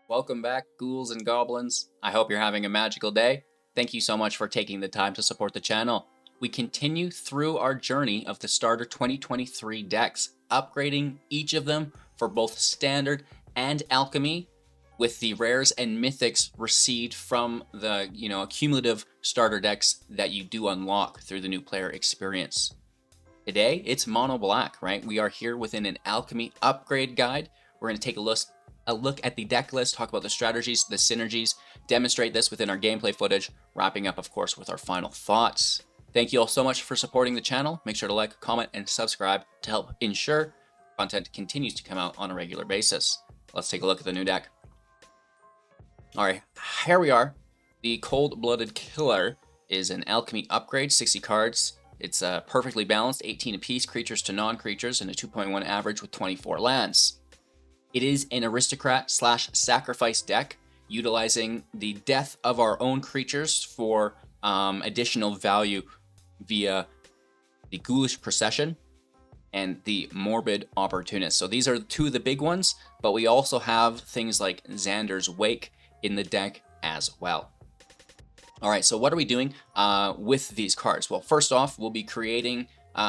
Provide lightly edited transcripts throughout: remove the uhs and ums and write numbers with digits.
Welcome back, ghouls and goblins. I hope you're having a magical day. Thank you so much for taking the time to support the channel. We continue through our journey of the Starter 2023 decks, upgrading each of them for both Standard and Alchemy, with the rares and mythics received from the cumulative starter decks that you do unlock through the new player experience. Today, it's mono black, right? We are here within an Alchemy upgrade guide. We're going to take a look at the deck list, talk about the strategies, the synergies, demonstrate this within our gameplay footage, wrapping up, of course, with our final thoughts. Thank you all so much for supporting the channel. Make sure to like, comment, and subscribe to help ensure content continues to come out on a regular basis. Let's take a look at the new deck. All right, here we are. The Cold-Blooded Killer is an Alchemy upgrade, 60 cards. It's perfectly balanced, 18 apiece, creatures to non-creatures, and a 2.1 average with 24 lands. It is an aristocrat / sacrifice deck, utilizing the death of our own creatures for additional value via the Ghoulish Procession and the Morbid Opportunist. So these are two of the big ones, but we also have things like Xander's Wake in the deck as well. All right, so what are we doing with these cards? Well, first off, we'll be creating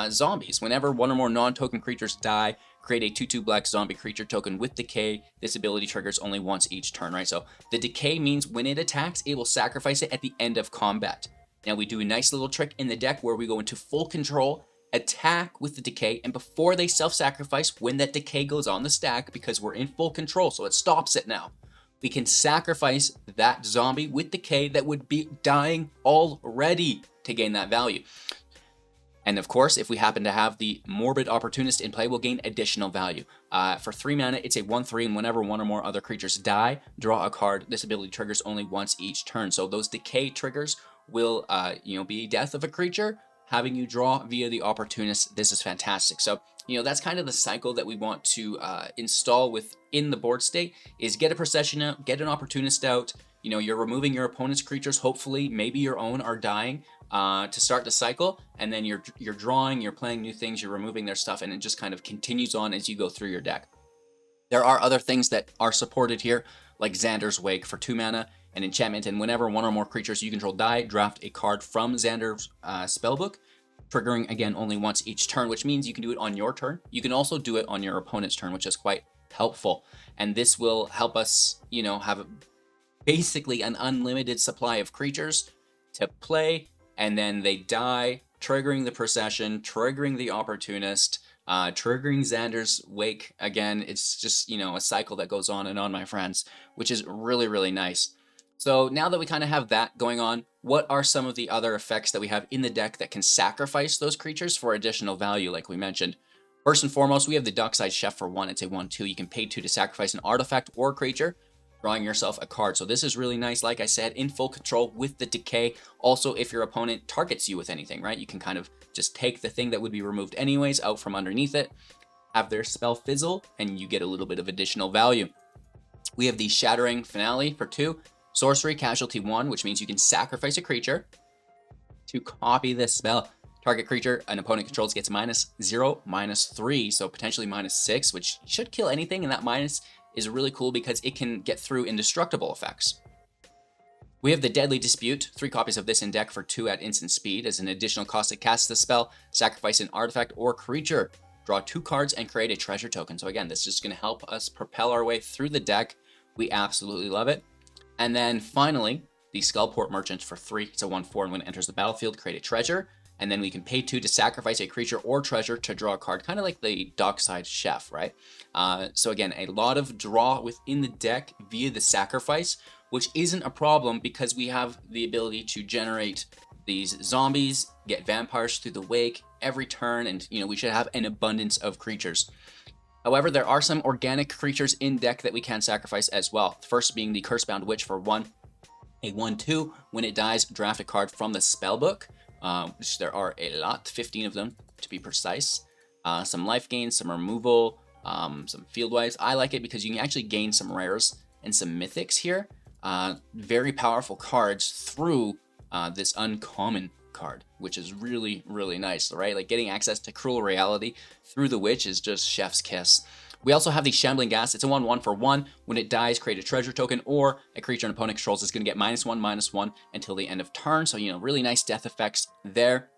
zombies. Whenever one or more non-token creatures die, create a 2/2 black zombie creature token with decay. This ability triggers only once each turn, right? So the decay means when it attacks, it will sacrifice it at the end of combat. Now we do a nice little trick in the deck where we go into full control, attack with the decay, and before they self-sacrifice, when that decay goes on the stack, because we're in full control, so it stops it now, we can sacrifice that zombie with decay that would be dying already to gain that value. And of course, if we happen to have the Morbid Opportunist in play, we'll gain additional value. For 3 mana, it's a 1/3, and whenever one or more other creatures die, draw a card. This ability triggers only once each turn. So those decay triggers will be death of a creature, having you draw via the Opportunist. This is fantastic. So that's kind of the cycle that we want to install within the board state, is get a Procession out, get an Opportunist out. You're removing your opponent's creatures, hopefully, maybe your own are dying to start the cycle, and then you're drawing, you're playing new things, you're removing their stuff, and it just kind of continues on as you go through your deck. There are other things that are supported here, like Xander's Wake for 2 mana, an enchantment, and whenever one or more creatures you control die, draft a card from Xander's spellbook, triggering again only once each turn, which means you can do it on your turn. You can also do it on your opponent's turn, which is quite helpful, and this will help us have basically an unlimited supply of creatures to play, and then they die, triggering the Procession, triggering the Opportunist, triggering Xander's Wake. Again, it's just a cycle that goes on and on, my friends, which is really, really nice. So now that we kind of have that going on, what are some of the other effects that we have in the deck that can sacrifice those creatures for additional value, like we mentioned? First and foremost, we have the Dockside Chef for 1. It's a 1/2. You can pay 2 to sacrifice an artifact or creature, drawing yourself a card. So this is really nice, like I said, in full control with the decay. Also, if your opponent targets you with anything, right, you can kind of just take the thing that would be removed anyways out from underneath it, have their spell fizzle, and you get a little bit of additional value. We have the Shattering Finale for 2. Sorcery Casualty 1, which means you can sacrifice a creature to copy this spell. Target creature an opponent controls gets -0, -3, so potentially -6, which should kill anything, and that minus is really cool because it can get through indestructible effects. We have the Deadly Dispute, 3 copies of this in deck for 2 at instant speed. As an additional cost to cast the spell, sacrifice an artifact or creature, draw 2 cards, and create a treasure token. So again, this is just going to help us propel our way through the deck. We absolutely love it. And then finally, the Skullport Merchant for 3. It's a 1/4, and when it enters the battlefield, create a treasure. And then we can pay 2 to sacrifice a creature or treasure to draw a card, kind of like the Dockside Chef, right? So again, a lot of draw within the deck via the sacrifice, which isn't a problem because we have the ability to generate these zombies, get vampires through the wake every turn, and we should have an abundance of creatures. However, there are some organic creatures in deck that we can sacrifice as well. The first being the Cursebound Witch for 1, a 1/2. When it dies, draft a card from the spellbook. Which there are a lot, 15 of them to be precise. Some life gain, some removal, some field wives. I like it because you can actually gain some rares and some mythics here. Very powerful cards through this uncommon card, which is really, really nice, right? Like getting access to Cruel Reality through the Witch is just chef's kiss. We also have the Shambling Ghast. It's a 1/1 for 1. When it dies, create a treasure token, or a creature an opponent controls is going to get -1/-1 until the end of turn. So, really nice death effects there.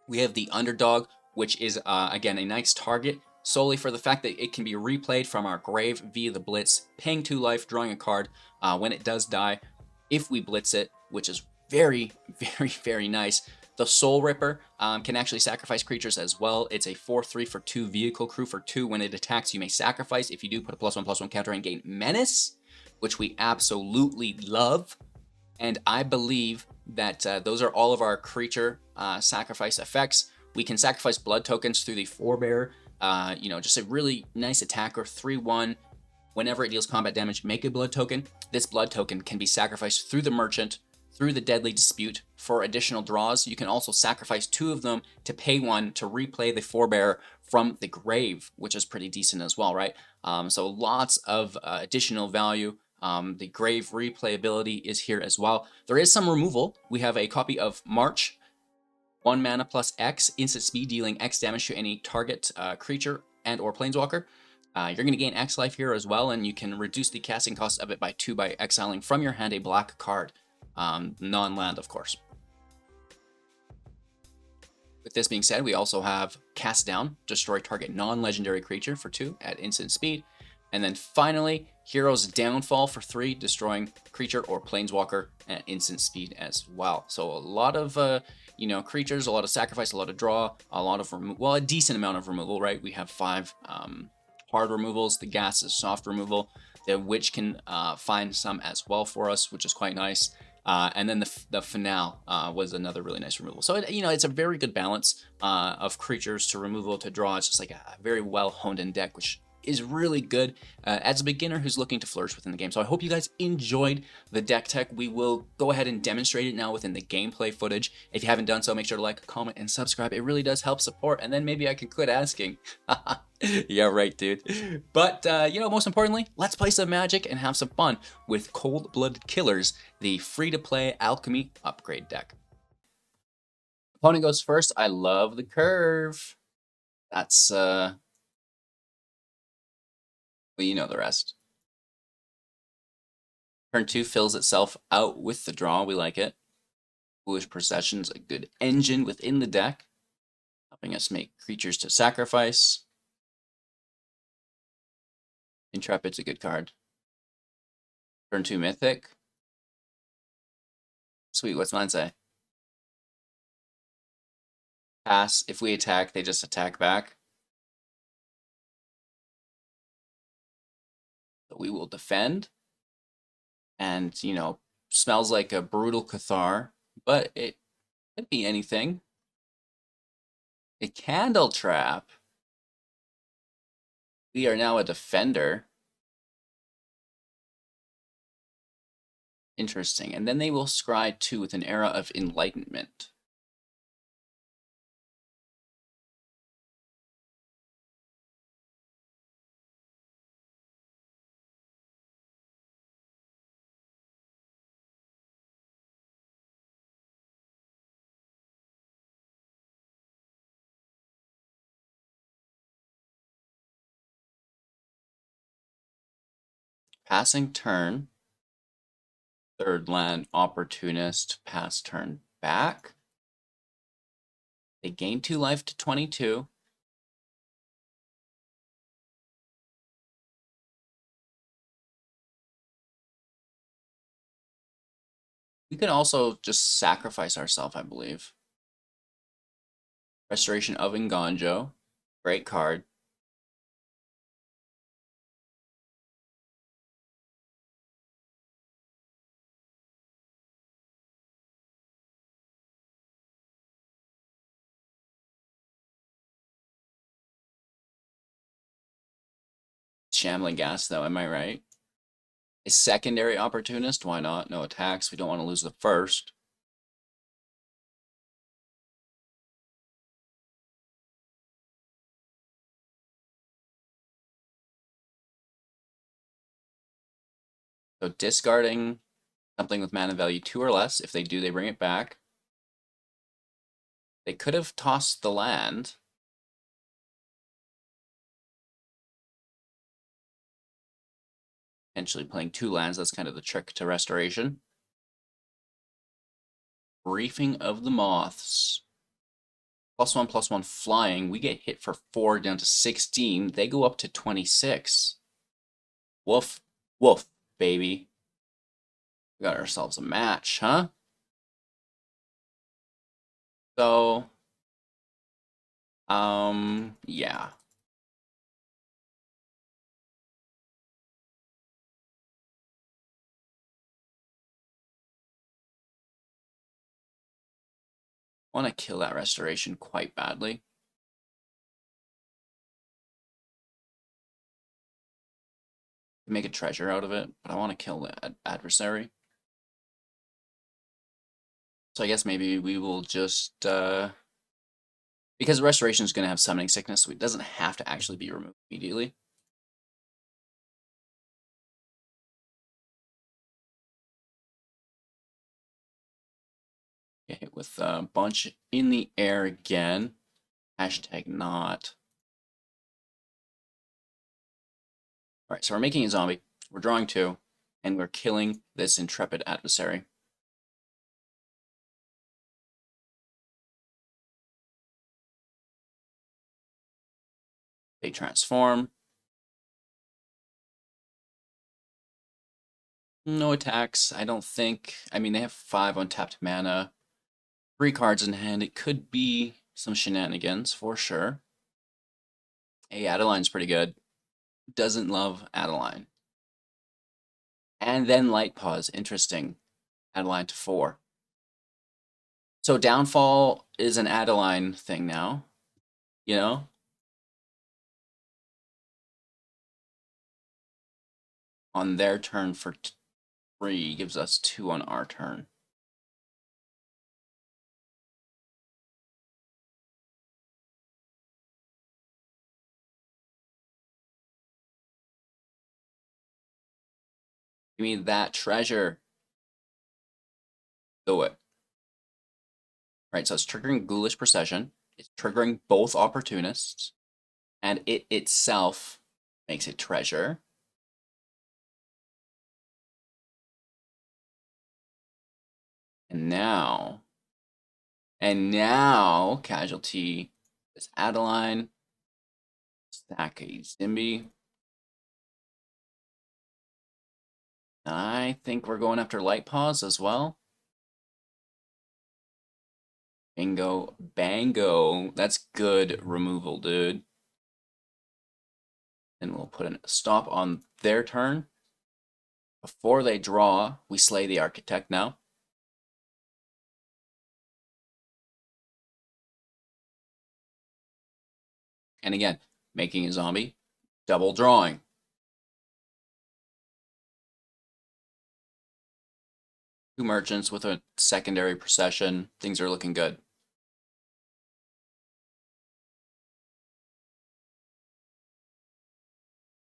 We have the Underdog, which is, again, a nice target solely for the fact that it can be replayed from our grave via the Blitz, paying 2 life, drawing a card when it does die. If we Blitz it, which is very, very, very nice. The Soul Ripper can actually sacrifice creatures as well. It's a 4/3 for 2 vehicle crew for 2. When it attacks, you may sacrifice. If you do, put a +1/+1 counter and gain Menace, which we absolutely love. And I believe that those are all of our creature sacrifice effects. We can sacrifice blood tokens through the Forebearer. Just a really nice attacker, 3/1. Whenever it deals combat damage, make a blood token. This blood token can be sacrificed through the Merchant, through the Deadly Dispute for additional draws. You can also sacrifice 2 of them to pay 1 to replay the Forebearer from the grave, which is pretty decent as well, right? So lots of additional value. The grave replayability is here as well. There is some removal. We have a copy of March, 1 mana plus X, instant speed, dealing X damage to any target creature and or planeswalker. You're going to gain X life here as well, and you can reduce the casting cost of it by 2 by exiling from your hand a black card. Non-land, of course. With this being said, we also have Cast Down, destroy target non-legendary creature for 2 at instant speed. And then finally, Hero's Downfall for 3, destroying creature or planeswalker at instant speed as well. So a lot of creatures, a lot of sacrifice, a lot of draw, a lot of a decent amount of removal, right? We have 5 hard removals. The Ghast is soft removal. The Witch can find some as well for us, which is quite nice. And then the Finale was another really nice removal. So, it's a very good balance of creatures to removal to draw. It's just like a very well honed in deck, which is really good as a beginner who's looking to flourish within the game. So I hope you guys enjoyed the deck tech. We will go ahead and demonstrate it now within the gameplay footage. If you haven't done so, make sure to like, comment, and subscribe. It really does help support, and then maybe I can quit asking. Yeah, right, dude. But, most importantly, let's play some Magic and have some fun with Cold-Blooded Killers, the free-to-play Alchemy upgrade deck. Opponent goes first. I love the curve. That's, well, you know the rest. Turn 2 fills itself out with the draw. We like it. Foolish Procession's a good engine within the deck, helping us make creatures to sacrifice. Intrepid's a good card. Turn 2 Mythic. Sweet, what's mine say? Pass. If we attack, they just attack back. So we will defend. And, smells like a Brutal Cathar, but it could be anything. A Candle Trap. We are now a defender. Interesting. And then they will scry 2 with an Era of Enlightenment. Passing turn. Third land, Opportunist, pass turn back. They gain 2 life to 22. We could also just sacrifice ourselves, I believe. Restoration of Nganjo. Great card. Shambling Ghast, though, am I right? A secondary Opportunist? Why not? No attacks. We don't want to lose the first. So discarding something with mana value 2 or less. If they do, they bring it back. They could have tossed the land. Potentially playing 2 lands, that's kind of the trick to restoration. Briefing of the Moths. +1/+1 flying. We get hit for 4 down to 16. They go up to 26. Woof. Woof, baby. We got ourselves a match, huh? So, yeah. Want to kill that restoration quite badly. Make a treasure out of it, but I want to kill the adversary. So I guess maybe we will just, because restoration is going to have summoning sickness, so it doesn't have to actually be removed immediately. Get hit with a bunch in the air again. Hashtag not. All right, so we're making a zombie. We're drawing 2, and we're killing this intrepid adversary. They transform. No attacks, I don't think. I mean, they have 5 untapped mana, 3 cards in hand. It could be some shenanigans for sure. Hey, Adeline's pretty good. Doesn't love Adeline. And then Light Pause, interesting. Adeline to 4. So Downfall is an Adeline thing now, you know? On their turn for 3 gives us 2 on our turn. Give me that treasure. Do it. Right, so it's triggering Ghoulish Procession. It's triggering both Opportunists. And it itself makes a treasure. And now, Casualty is Adeline. Stack a Zimby. I think we're going after Light Pause as well. Bingo, bango. That's good removal, dude. And we'll put a stop on their turn. Before they draw, we slay the Architect now. And again, making a zombie, double drawing. Two merchants with a secondary procession. Things are looking good.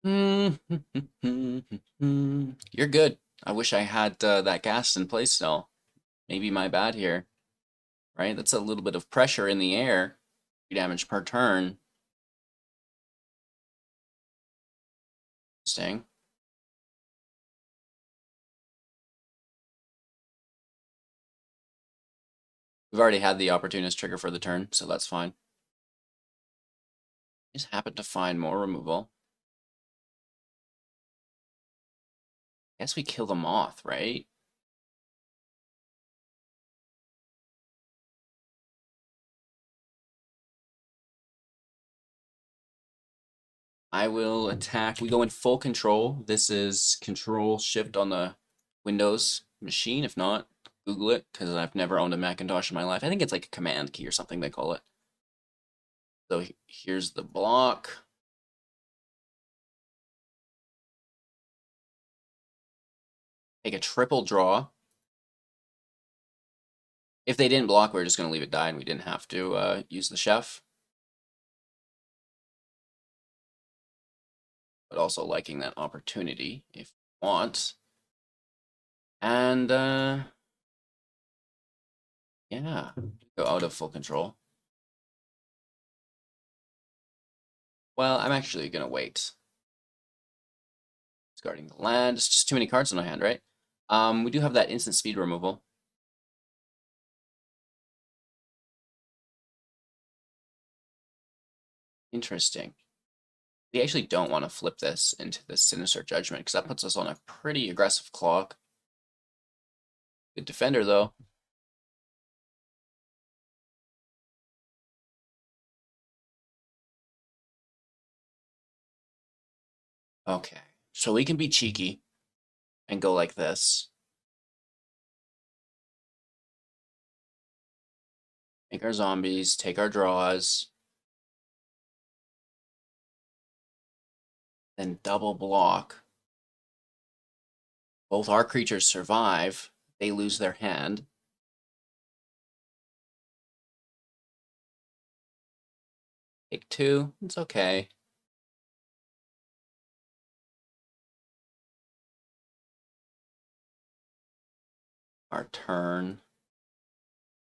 You're good. I wish I had that gas in place still. Maybe my bad here. Right? That's a little bit of pressure in the air. 3 damage per turn. Interesting. We've already had the Opportunist trigger for the turn, so that's fine. Just happened to find more removal. Guess we kill the Moth, right? I will attack. We go in full control. This is Control Shift on the Windows machine. If not, Google it, because I've never owned a Macintosh in my life. I think it's like a command key or something they call it. So here's the block. Take a triple draw. If they didn't block, we were just going to leave it die, and we didn't have to use the chef. But also liking that opportunity if you want. And yeah, go out of full control. Well, I'm actually going to wait. Discarding the land. It's just too many cards in my hand, right? We do have that instant speed removal. Interesting. We actually don't want to flip this into the Sinister Judgment because that puts us on a pretty aggressive clock. Good defender, though. Okay, so we can be cheeky and go like this. Make our zombies, take our draws. Then double block. Both our creatures survive. They lose their hand. Take 2. It's okay. Our turn.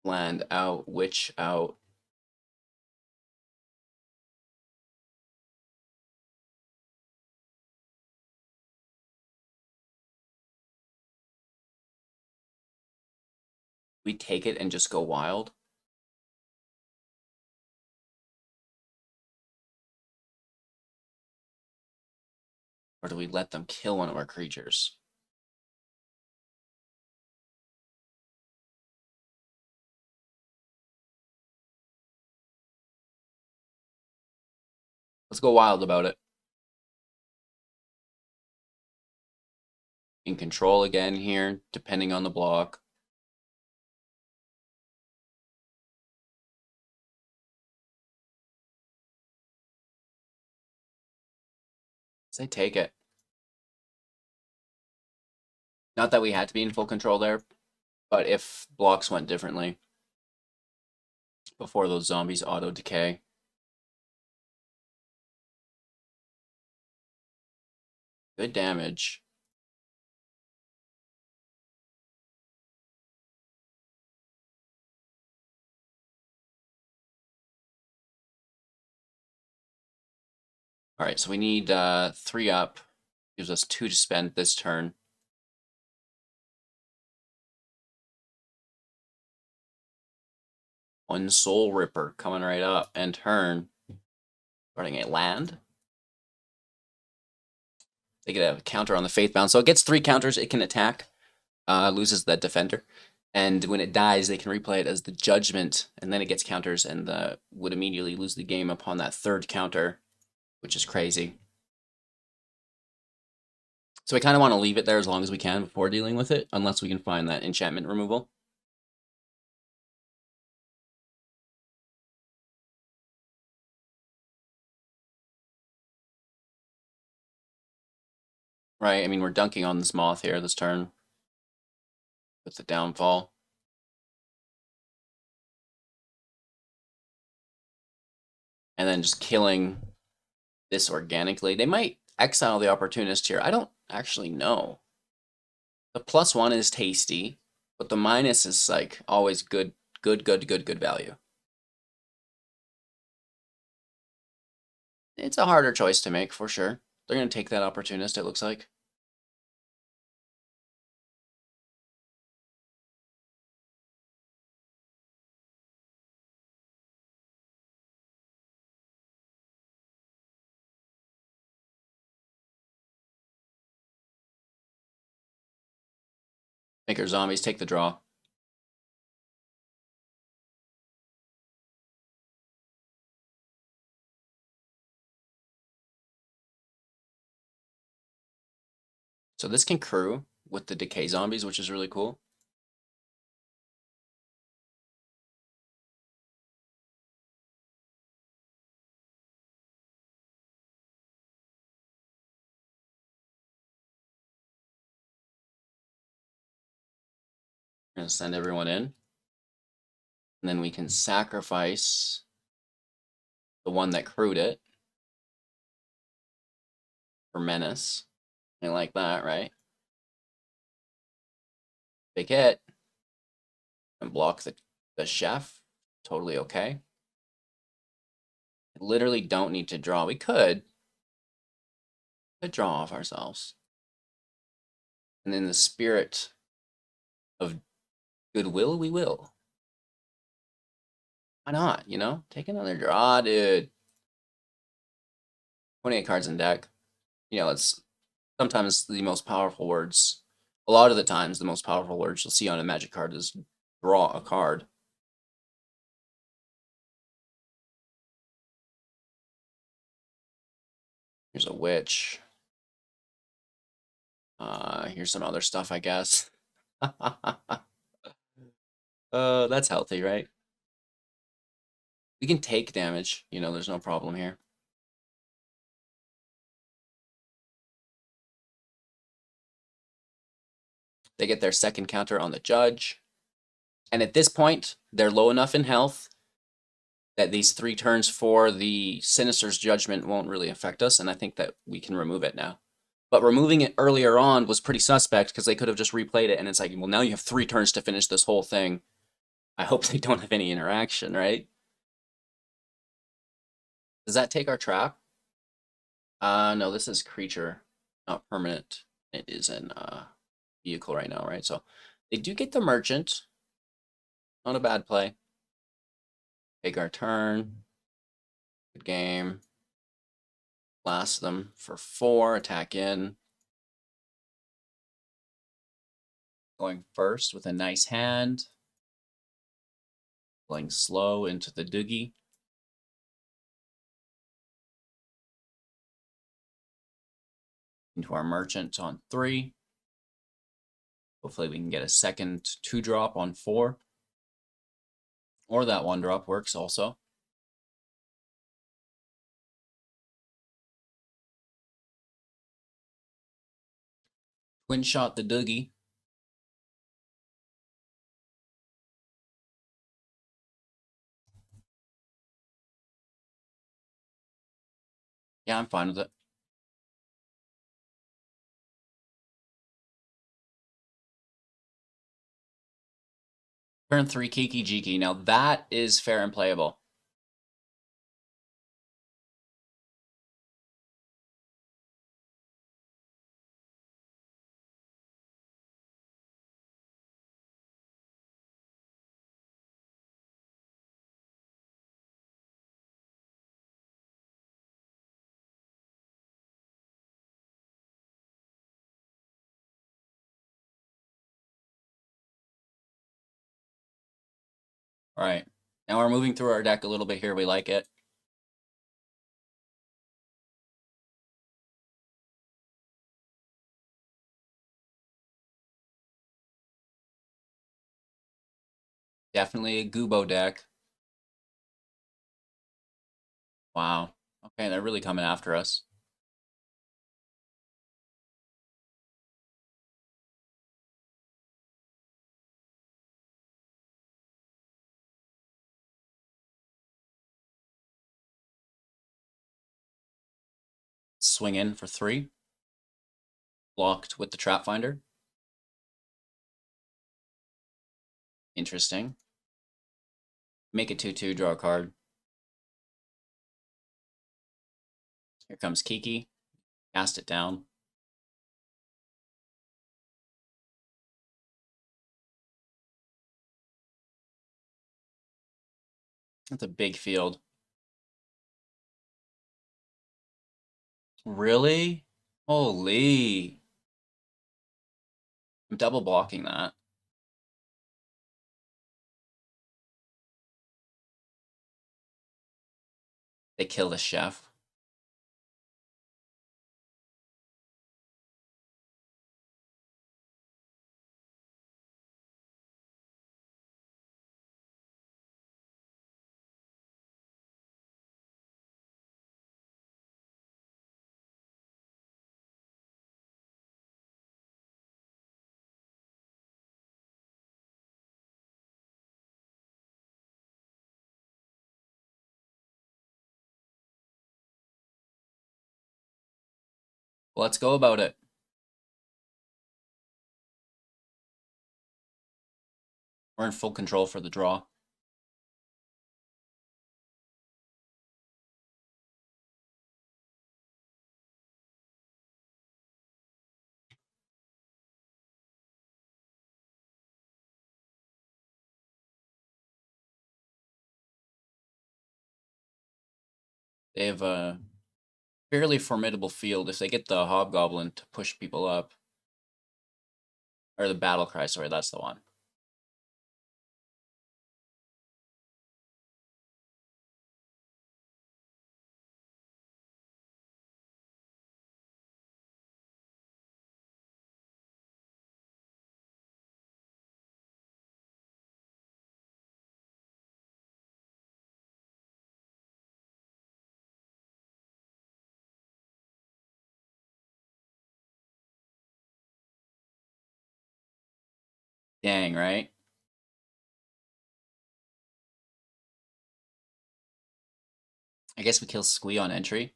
Land out, witch out. We take it and just go wild. Or do we let them kill one of our creatures? Let's go wild about it. In control again here, depending on the block. Say take it. Not that we had to be in full control there, but if blocks went differently before those zombies auto decay. Good damage. All right, so we need 3 up. Gives us 2 to spend this turn. One Soul Ripper coming right up and turn. Starting a land. They get a counter on the Faithbound, so it gets 3 counters. It can attack, loses that defender, and when it dies, they can replay it as the Judgment, and then it gets counters and would immediately lose the game upon that 3rd counter, which is crazy. So we kind of want to leave it there as long as we can before dealing with it, unless we can find that enchantment removal. Right, I mean, we're dunking on this Moth here this turn with the downfall. And then just killing this organically. They might exile the Opportunist here. I don't actually know. The +1 is tasty, but the minus is like always good value. It's a harder choice to make for sure. They're going to take that Opportunist, it looks like. Make our zombies take the draw. So this can crew with the decay zombies, which is really cool. We're going to send everyone in. And then we can sacrifice the one that crewed it for Menace. I like that, right? Big hit. And block the chef. Totally okay. Literally don't need to draw. We could draw off ourselves. And in the spirit of goodwill, we will. Why not, you know? Take another draw, dude. 28 cards in deck. You know, it's sometimes the most powerful words. A lot of the times, the most powerful words you'll see on a Magic card is draw a card. Here's a witch. Here's some other stuff, I guess. That's healthy, right? We can take damage. You know, there's no problem here. They get their second counter on the judge. And at this point, they're low enough in health that these 3 turns for the Sinister's Judgment won't really affect us, and I think that we can remove it now. But removing it earlier on was pretty suspect because they could have just replayed it, and it's like, well, now you have 3 turns to finish this whole thing. I hope they don't have any interaction, right? Does that take our trap? No, this is creature, not permanent. It is in vehicle right now, right? So they do get the merchant. Not a bad play. Take our turn. Good game. Blast them for 4. Attack in. Going first with a nice hand. Playing slow into the doogie. Into our merchant on 3. Hopefully we can get a second 2-drop on 4. Or that 1-drop works also. Twin shot the doogie. Yeah, I'm fine with it. Turn 3 Kiki Jiki. Now that is fair and playable. All right. Now we're moving through our deck a little bit here. We like it. Definitely a Goobo deck. Wow. Okay, they're really coming after us. Swing in for 3. Blocked with the Trap Finder. Interesting. Make a 2/2, draw a card. Here comes Kiki. Cast it down. That's a big field. Really? Holy. I'm double blocking that. They kill the chef. Let's go about it. We're in full control for the draw. They have a fairly formidable field if they get the Hobgoblin to push people up. Or the Battle Cry, sorry, that's the one. Dang, right? I guess we kill Squee on entry.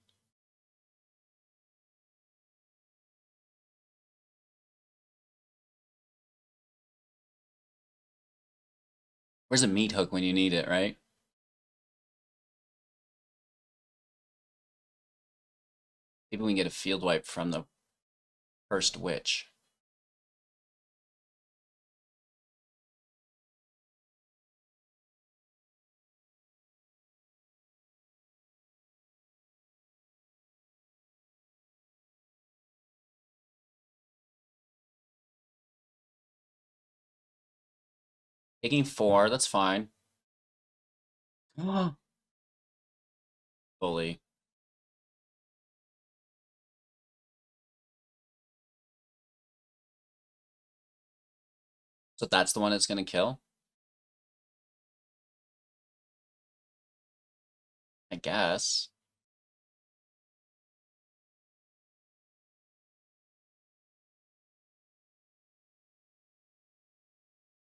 Where's a meat hook when you need it, right? Maybe we can get a field wipe from the first witch. Taking 4, that's fine. Fully. So that's the one that's gonna kill? I guess.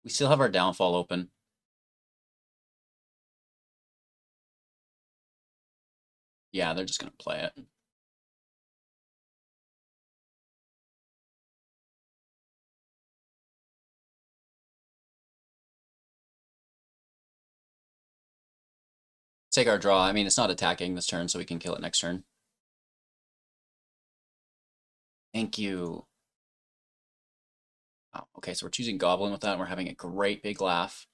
We still have our downfall open. Yeah, they're just gonna play it. Take our draw. I mean, it's not attacking this turn, so we can kill it next turn. Thank you. Oh, okay, so we're choosing Goblin with that, and we're having a great big laugh.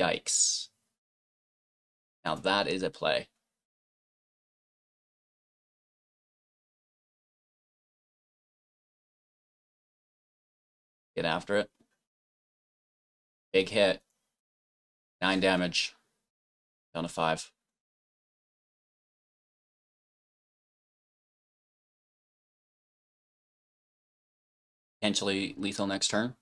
Yikes. Now that is a play. Get after it. Big hit. 9 damage. Down to 5. Potentially lethal next turn.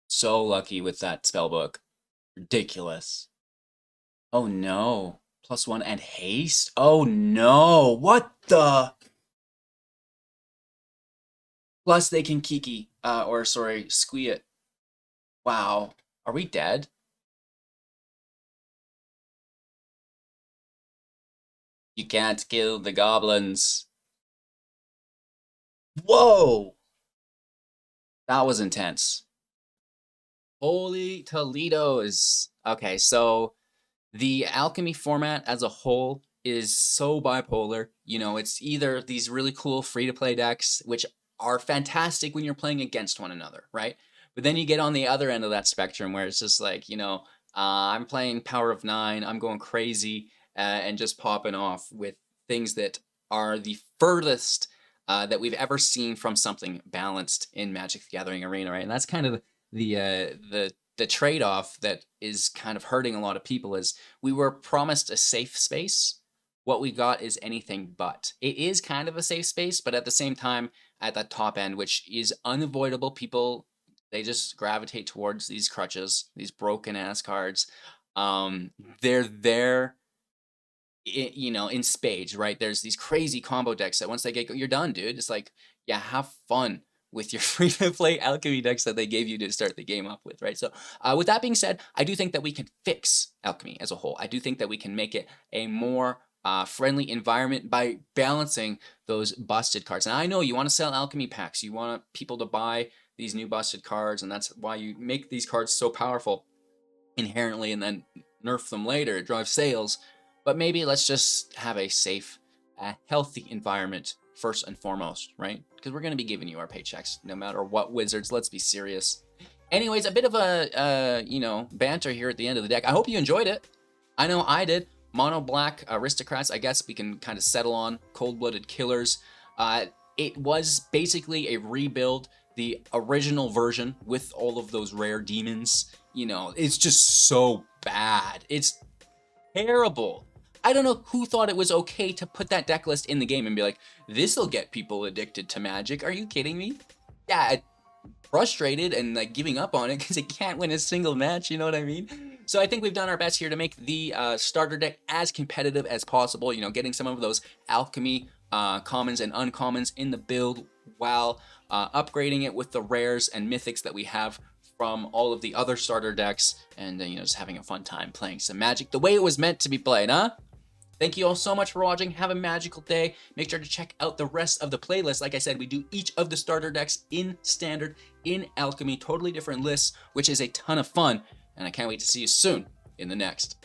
So lucky with that spellbook. Ridiculous. Oh no. +1 and haste? Oh no. What the? Plus they can Kiki, or sorry, Squee it. Wow. Are we dead? You can't kill the goblins. Whoa! That was intense. Holy Toledo's. Okay, so the Alchemy format as a whole is so bipolar. You know, it's either these really cool free to play decks, which are fantastic when you're playing against one another, right? But then you get on the other end of that spectrum where it's just like, I'm playing Power of Nine, I'm going crazy and just popping off with things that are the furthest that we've ever seen from something balanced in Magic the Gathering Arena, right? And that's kind of the trade-off that is kind of hurting a lot of people is we were promised a safe space. What we got is anything but. It is kind of a safe space, but at the same time, at that top end, which is unavoidable, people they just gravitate towards these crutches, these broken ass cards. They're there in spades, right? There's these crazy combo decks that once they get, you're done, dude. It's like, yeah, have fun with your free to play alchemy decks that they gave you to start the game up with, right? So, with that being said, I do think that we can fix alchemy as a whole. I do think that we can make it a more friendly environment by balancing those busted cards. And I know you want to sell alchemy packs, you want people to buy these new busted cards, and that's why you make these cards so powerful inherently and then nerf them later. It drives sales. But maybe let's just have a safe, healthy environment first and foremost, right? Because we're going to be giving you our paychecks no matter what, Wizards. Let's be serious. Anyways, a bit of a, banter here at the end of the deck. I hope you enjoyed it. I know I did. Mono black aristocrats, I guess we can kind of settle on. Cold-blooded killers. It was basically a rebuild. The original version with all of those rare demons, it's just so bad. It's terrible. I don't know who thought it was okay to put that deck list in the game and be like, this'll get people addicted to Magic. Are you kidding me? Yeah, frustrated and like giving up on it because it can't win a single match, you know what I mean? So I think we've done our best here to make the starter deck as competitive as possible, getting some of those Alchemy commons and uncommons in the build while upgrading it with the rares and mythics that we have from all of the other starter decks, and just having a fun time playing some Magic the way it was meant to be played, huh? Thank you all so much for watching. Have a magical day. Make sure to check out the rest of the playlist. Like I said, we do each of the starter decks in Standard, in Alchemy, totally different lists, which is a ton of fun, and I can't wait to see you soon in the next.